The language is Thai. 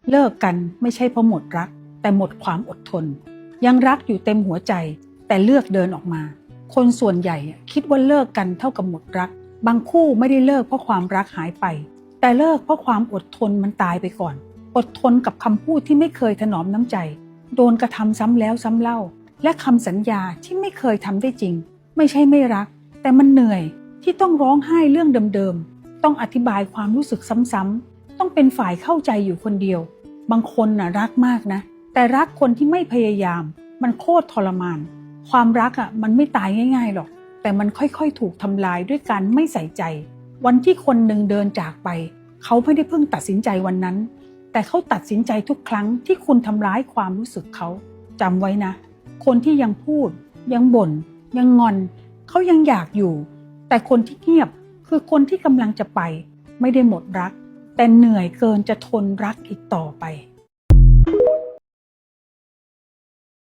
เลิกกันไม่ใช่เพราะหมดรักแต่หมดความอดทนยังรักอยู่เต็มหัวใจแต่เลือกเดินออกมาคนส่วนใหญ่คิดว่าเลิกกันเท่ากับหมดรักบางคู่ไม่ได้เลิกเพราะความรักหายไปแต่เลิกเพราะความอดทนมันตายไปก่อนอดทนกับคำพูดที่ไม่เคยถนอมน้ำใจโดนกระทำซ้ำแล้วซ้ำเล่าและคำสัญญาที่ไม่เคยทำได้จริงไม่ใช่ไม่รักแต่มันเหนื่อยที่ต้องร้องไห้เรื่องเดิมๆต้องอธิบายความรู้สึกซ้ำๆต้องเป็นฝ่ายเข้าใจอยู่คนเดียวบางคนรักมากนะแต่รักคนที่ไม่พยายามมันโคตรทรมานความรักมันไม่ตายง่ายๆหรอกแต่มันค่อยๆถูกทำลายด้วยการไม่ใส่ใจวันที่คนหนึ่งเดินจากไปเขาไม่ได้เพิ่งตัดสินใจวันนั้นแต่เขาตัดสินใจทุกครั้งที่คุณทำร้ายความรู้สึกเขาจำไว้นะคนที่ยังพูดยังบ่นยังงอนเขายังอยากอยู่แต่คนที่เงียบคือคนที่กำลังจะไปไม่ได้หมดรักแต่เหนื่อยเกินจะทนรักอีกต่อไป